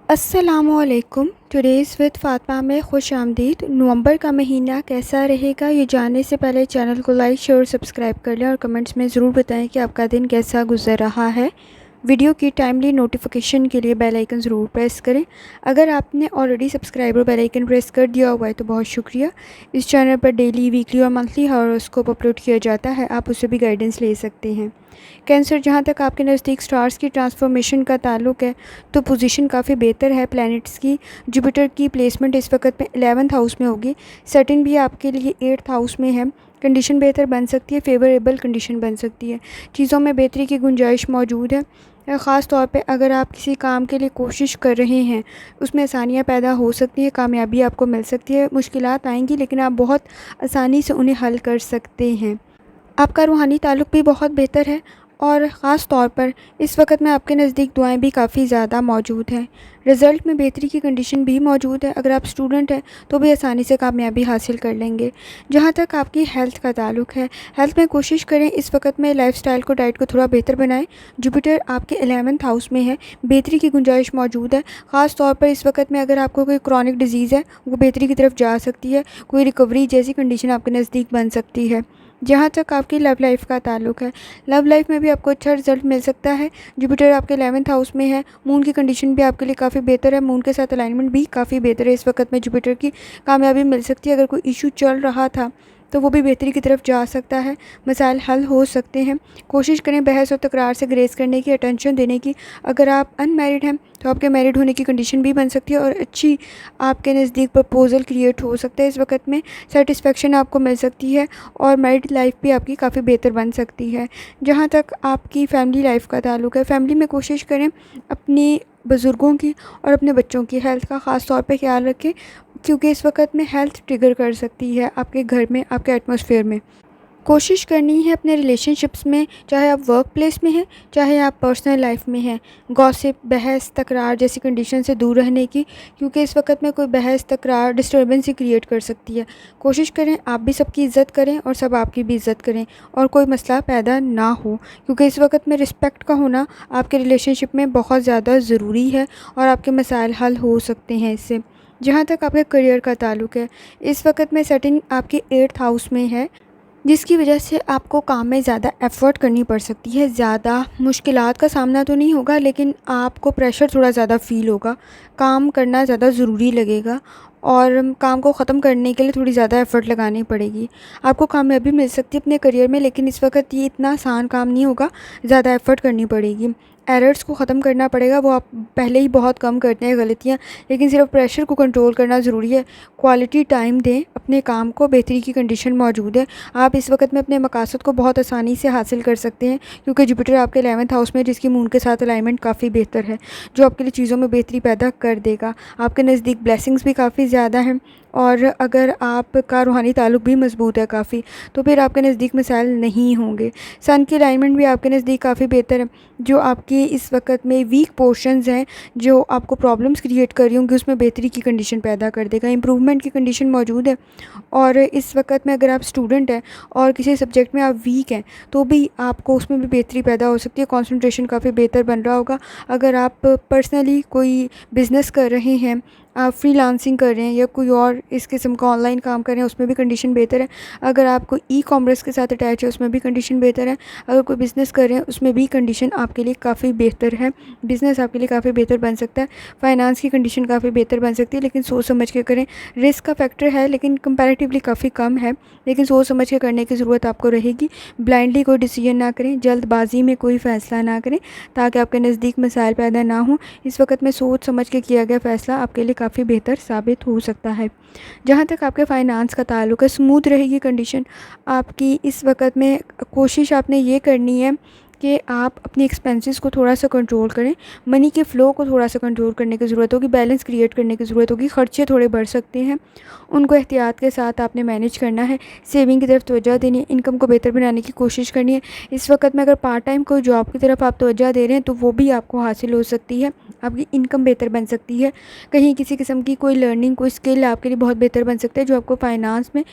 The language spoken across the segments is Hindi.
अस्सलामुअलैकुम। टुडेज़ विद फ़ातिमा में खुश आमदीद। नवंबर का महीना कैसा रहेगा ये जानने से पहले चैनल को लाइक शेयर और सब्सक्राइब कर लें और कमेंट्स में ज़रूर बताएं कि आपका दिन कैसा गुजर रहा है। वीडियो की टाइमली नोटिफिकेशन के लिए बेल आइकन ज़रूर प्रेस करें। अगर आपने ऑलरेडी सब्सक्राइब और बेल आइकन प्रेस कर दिया हुआ है तो बहुत शुक्रिया। इस चैनल पर डेली, वीकली और मंथली हॉरोस्कोप अपलोड किया जाता है, आप उससे भी गाइडेंस ले सकते हैं। कैंसर, जहाँ तक आपके नज़दीक स्टार्स की ट्रांसफॉर्मेशन का ताल्लुक है तो पोजीशन काफ़ी बेहतर है प्लैनेट्स की। जुपिटर की प्लेसमेंट इस वक्त में 11th हाउस में होगी। सैटर्न भी आपके लिए 8th हाउस में है। कंडीशन बेहतर बन सकती है, फेवरेबल कंडीशन बन सकती है, चीज़ों में बेहतरी की गुंजाइश मौजूद है। ख़ास तौर पे अगर आप किसी काम के लिए कोशिश कर रहे हैं उसमें आसानियाँ पैदा हो सकती हैं, कामयाबी आपको मिल सकती है। मुश्किलात आएंगी लेकिन आप बहुत आसानी से उन्हें हल कर सकते हैं। आपका रूहानी ताल्लुक़ भी बहुत बेहतर है और ख़ास तौर पर इस वक्त में आपके नज़दीक दुआएं भी काफ़ी ज़्यादा मौजूद हैं। रिज़ल्ट में बेहतरी की कंडीशन भी मौजूद है। अगर आप स्टूडेंट हैं तो भी आसानी से कामयाबी हासिल कर लेंगे। जहाँ तक आपकी हेल्थ का ताल्लुक है, हेल्थ में कोशिश करें इस वक्त में लाइफस्टाइल को, डाइट को थोड़ा बेहतर बनाएं। जुपिटर आपके 11th हाउस में है, बेहतरी की गुंजाइश मौजूद है। ख़ास तौर पर इस वक्त में अगर आपको कोई क्रॉनिक डिजीज़ है वो बेहतरी की तरफ जा सकती है, कोई रिकवरी जैसी कंडीशन आपके नज़दीक बन सकती है। जहाँ तक आपकी लव लाइफ का ताल्लुक है, लव लाइफ में भी आपको अच्छा रिजल्ट मिल सकता है। जुपिटर आपके 11th हाउस में है, मून की कंडीशन भी आपके लिए काफ़ी बेहतर है, मून के साथ अलाइनमेंट भी काफ़ी बेहतर है। इस वक्त में जुपिटर की कामयाबी मिल सकती है। अगर कोई इशू चल रहा था तो वो भी बेहतरी की तरफ जा सकता है, मसाइल हल हो सकते हैं। कोशिश करें बहस और तकरार से ग्रेस करने की, अटेंशन देने की। अगर आप अनमैरिड हैं तो आपके मैरिड होने की कंडीशन भी बन सकती है और अच्छी आपके नज़दीक प्रपोजल क्रिएट हो सकता है। इस वक्त में सेटिस्फेक्शन आपको मिल सकती है और मैरिड लाइफ भी आपकी काफ़ी बेहतर बन सकती है। जहाँ तक आपकी फैमिली लाइफ का ताल्लुक है, फैमिली में कोशिश करें अपनी बुज़ुर्गों की और अपने बच्चों की हेल्थ का ख़ास तौर पे ख्याल रखें, क्योंकि इस वक्त में हेल्थ ट्रिगर कर सकती है आपके घर में, आपके एटमॉस्फेयर में। कोशिश करनी है अपने रिलेशनशिप्स में, चाहे आप वर्क प्लेस में हैं, चाहे आप पर्सनल लाइफ में हैं, गॉसिप, बहस, तकरार जैसी कंडीशन से दूर रहने की, क्योंकि इस वक्त में कोई बहस, तकरार डिस्टर्बेंस ही क्रिएट कर सकती है। कोशिश करें आप भी सबकी इज़्ज़त करें और सब आपकी भी इज़्ज़त करें और कोई मसला पैदा ना हो, क्योंकि इस वक्त में रिस्पेक्ट का होना आपके रिलेशनशिप में बहुत ज़्यादा ज़रूरी है और आपके मसाइल हल हो सकते हैं इससे। जहाँ तक आपके करियर का ताल्लुक है, इस वक्त में सेटिंग आपकी 8th हाउस में है, जिसकी वजह से आपको काम में ज़्यादा एफ़र्ट करनी पड़ सकती है। ज़्यादा मुश्किलात का सामना तो नहीं होगा लेकिन आपको प्रेशर थोड़ा ज़्यादा फ़ील होगा, काम करना ज़्यादा ज़रूरी लगेगा और काम को ख़त्म करने के लिए थोड़ी ज़्यादा एफ़र्ट लगानी पड़ेगी। आपको कामयाबी मिल सकती है अपने करियर में, लेकिन इस वक्त ये इतना आसान काम नहीं होगा, ज़्यादा एफ़र्ट करनी पड़ेगी। एरर्स को ख़त्म करना पड़ेगा, वो आप पहले ही बहुत कम करते हैं गलतियाँ, लेकिन सिर्फ प्रेशर को कंट्रोल करना ज़रूरी है। क्वालिटी टाइम दें अपने काम को, बेहतरी की कंडीशन मौजूद है। आप इस वक्त में अपने मकासद को बहुत आसानी से हासिल कर सकते हैं, क्योंकि जुपिटर आपके 11th हाउस में, जिसकी मून के साथ अलाइनमेंट काफ़ी बेहतर है, जो आपके लिए चीज़ों में बेहतरी पैदा कर देगा। आपके नज़दीक ब्लेसिंग्स भी काफ़ी ज़्यादा हैं और अगर आपका रूहानी ताल्लुक भी मजबूत है काफ़ी, तो फिर आपके नज़दीक मसाइल नहीं होंगे। सन की अलाइनमेंट भी आपके नज़दीक काफ़ी बेहतर है, जो आपकी इस वक्त में वीक पोर्शंस हैं, जो आपको प्रॉब्लम्स क्रिएट कर रही होंगी, उसमें बेहतरी की कंडीशन पैदा कर देगा। इम्प्रूवमेंट की कंडीशन मौजूद है और इस वक्त में अगर आप स्टूडेंट हैं और किसी सब्जेक्ट में आप वीक हैं तो भी आपको उसमें भी बेहतरी पैदा हो सकती है। कॉन्सन्ट्रेशन काफ़ी बेहतर बन रहा होगा। अगर आप पर्सनली कोई बिज़नेस कर रहे हैं, आप फ्रीलांसिंग कर रहे हैं या कोई और इस किस्म का ऑनलाइन काम कर रहे हैं, उसमें भी कंडीशन बेहतर है। अगर आप कोई ई-कॉमर्स के साथ अटैच है, उसमें भी कंडीशन बेहतर है। अगर कोई बिज़नेस कर रहे हैं उसमें भी कंडीशन आपके लिए काफ़ी बेहतर है। बिज़नेस आपके लिए काफ़ी बेहतर बन सकता है। फाइनेंस की कंडीशन काफ़ी बेहतर बन सकती है, लेकिन सोच समझ के करें। रिस्क का फैक्टर है लेकिन कंपैरेटिवली काफ़ी कम है, लेकिन सोच समझ के करने की ज़रूरत आपको रहेगी। ब्लाइंडली कोई डिसीजन ना करें, जल्दबाजी में कोई फ़ैसला ना करें, ताकि आपके नज़दीक मसाइल पैदा ना हों। इस वक्त में सोच समझ के किया गया फ़ैसला आपके लिए काफ़ी बेहतर साबित हो सकता है। जहाँ तक आपके फाइनेंस का ताल्लुक है, स्मूथ रहेगी कंडीशन आपकी। इस वक्त में कोशिश आपने ये करनी है कि आप अपनी एक्सपेंसेस को थोड़ा सा कंट्रोल करें, मनी के फ़्लो को थोड़ा सा कंट्रोल करने की ज़रूरत होगी, बैलेंस क्रिएट करने की ज़रूरत होगी। ख़र्चे थोड़े बढ़ सकते हैं, उनको एहतियात के साथ आपने मैनेज करना है। सेविंग की तरफ तवज्जो देनी है, इनकम को बेहतर बनाने की कोशिश करनी है। इस वक्त में अगर पार्ट टाइम कोई जॉब की तरफ आप तवज्जो दे रहे हैं तो वो भी आपको हासिल हो सकती है, आपकी इनकम बेहतर बन सकती है। कहीं किसी किस्म की कोई लर्निंग, कोई स्किल आपके लिए बहुत बेहतर बन सकता है, जो आपको फाइनेंस में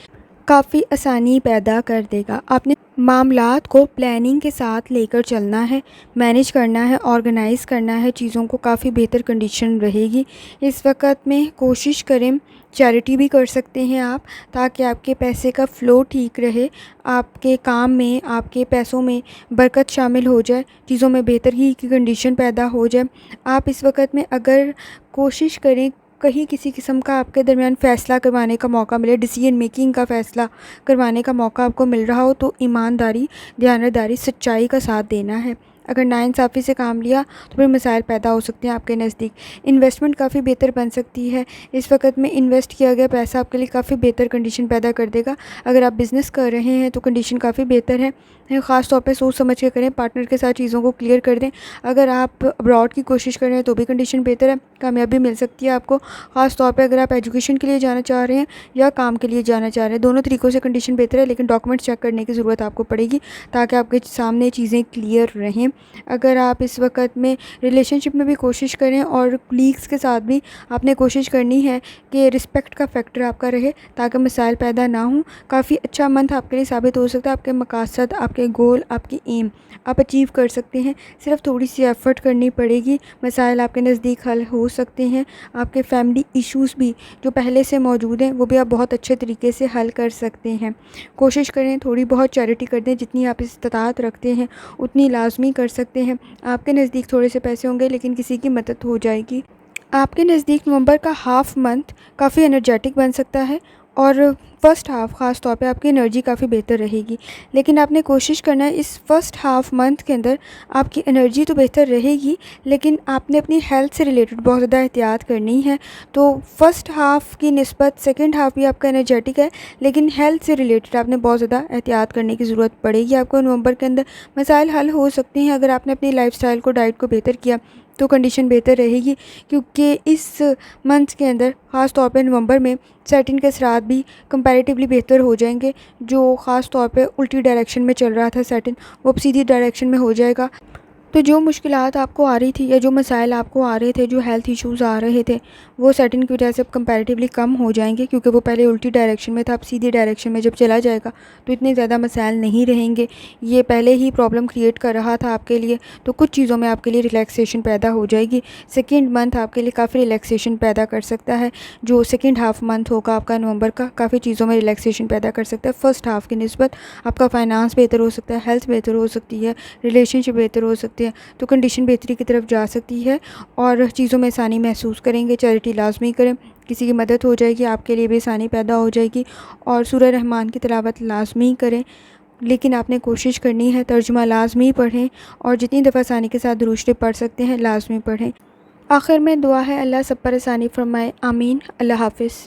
काफ़ी आसानी पैदा कर देगा। आपने मामलात को प्लानिंग के साथ लेकर चलना है, मैनेज करना है, ऑर्गेनाइज़ करना है चीज़ों को, काफ़ी बेहतर कंडीशन रहेगी। इस वक़्त में कोशिश करें, चैरिटी भी कर सकते हैं आप, ताकि आपके पैसे का फ़्लो ठीक रहे, आपके काम में, आपके पैसों में बरकत शामिल हो जाए, चीज़ों में बेहतरी की कंडीशन पैदा हो जाए। आप इस वक़्त में अगर कोशिश करें कहीं किसी किस्म का आपके दरमियान फ़ैसला करवाने का मौका मिले, डिसीजन मेकिंग का फ़ैसला करवाने का मौका आपको मिल रहा हो, तो ईमानदारी, दयानतदारी, सच्चाई का साथ देना है। अगर नाइंसाफ़ी से काम लिया तो फिर मसाइल पैदा हो सकते हैं आपके नज़दीक। इन्वेस्टमेंट काफ़ी बेहतर बन सकती है। इस वक़्त में इन्वेस्ट किया गया पैसा आपके लिए काफ़ी बेहतर कंडीशन पैदा कर देगा। अगर आप बिज़नेस कर रहे हैं तो कंडीशन काफ़ी बेहतर है। ख़ास तौर पे सोच समझ के करें, पार्टनर के साथ चीज़ों को क्लियर कर दें। अगर आप अब्रॉड की कोशिश कर रहे हैं तो भी कंडीशन बेहतर है, कामयाबी मिल सकती है आपको। ख़ास तौर पे अगर आप एजुकेशन के लिए जाना चाह रहे हैं या काम के लिए जाना चाह रहे हैं, दोनों तरीक़ों से कंडीशन बेहतर है, लेकिन डॉक्यूमेंट्स चेक करने की ज़रूरत आपको पड़ेगी ताकि आपके सामने चीज़ें क्लियर रहें। अगर आप इस वक़्त में रिलेशनशिप में भी कोशिश करें और कलीग्स के साथ भी आपने कोशिश करनी है कि रिस्पेक्ट का फैक्टर आपका रहे ताकि मसाइल पैदा ना हों। काफ़ी अच्छा मंथ आपके लिए साबित हो सकता है। आपके मकासद, आपके गोल, आपकी एम आप अचीव कर सकते हैं। सिर्फ थोड़ी सी एफ़र्ट करनी पड़ेगी, मसाइल आपके नज़दीक हल हो सकते हैं। आपके फैमिली इश्यूज़ भी जो पहले से मौजूद हैं वो भी आप बहुत अच्छे तरीके से हल कर सकते हैं। कोशिश करें थोड़ी बहुत चैरिटी कर दें, जितनी आप इस्तात रखते हैं उतनी लाजमी कर सकते हैं। आपके नज़दीक थोड़े से पैसे होंगे लेकिन किसी की मदद हो जाएगी। आपके नज़दीक नवंबर का हाफ़ मंथ काफ़ी एनर्जेटिक बन सकता है और फ़र्स्ट हाफ़ ख़ास तौर पे आपकी एनर्जी काफ़ी बेहतर रहेगी। लेकिन आपने कोशिश करना है इस फ़र्स्ट हाफ़ मंथ के अंदर आपकी एनर्जी तो बेहतर रहेगी, लेकिन आपने अपनी हेल्थ से रिलेटेड बहुत ज़्यादा एहतियात करनी है। तो फ़र्स्ट हाफ़ की निस्बत सेकंड हाफ़ भी आपका एनर्जेटिक है, लेकिन हेल्थ से रिलेटेड आपने बहुत ज़्यादा एहतियात करने की ज़रूरत पड़ेगी आपको। नवंबर के अंदर मसाइल हल हो सकते हैं अगर आपने अपनी लाइफ़स्टाइल को, डाइट को बेहतर किया तो कंडीशन बेहतर रहेगी, क्योंकि इस मंथ के अंदर ख़ास तौर पे नवंबर में सैटर्न के असरात भी कंपैरेटिवली बेहतर हो जाएंगे। जो ख़ास तौर पे उल्टी डायरेक्शन में चल रहा था सैटर्न, वो अब सीधी डायरेक्शन में हो जाएगा। तो जो मुश्किलात आपको आ रही थी या जो मसाइल आपको आ रहे थे, जो हेल्थ इश्यूज़ आ रहे थे, वो सैटर्न की वजह से अब कंपैरेटिवली कम हो जाएंगे, क्योंकि वो पहले उल्टी डायरेक्शन में था, अब सीधी डायरेक्शन में जब चला जाएगा तो इतने ज़्यादा मसाइल नहीं रहेंगे। ये पहले ही प्रॉब्लम क्रिएट कर रहा था आपके लिए, तो कुछ चीज़ों में आपके लिए रिलैक्सेशन पैदा हो जाएगी। सेकेंड मंथ आपके लिए काफ़ी रिलैक्सेशन पैदा कर सकता है। जो सेकेंड हाफ़ मंथ होगा आपका नवंबर का, काफ़ी चीज़ों में रिलैक्सेशन पैदा कर सकता है। फ़र्स्ट हाफ़ की निस्बत आपका फाइनेंस बेहतर हो सकता है, हेल्थ बेहतर हो सकती है, रिलेशनशिप बेहतर हो सकती है, तो कंडीशन बेहतरी की तरफ जा सकती है और चीज़ों में आसानी महसूस करेंगे। चैरिटी लाजमी करें, किसी की मदद हो जाएगी, आपके लिए भी आसानी पैदा हो जाएगी। और सूरह रहमान की तिलावत लाजमी करें, लेकिन आपने कोशिश करनी है तर्जुमा लाजमी पढ़ें और जितनी दफ़ा आसानी के साथ दुरूद शरीफ पढ़ सकते हैं लाजमी पढ़ें। आखिर में दुआ है अल्लाह सब पर आसानी फरमाए, आमीन। अल्लाह हाफ़िज़।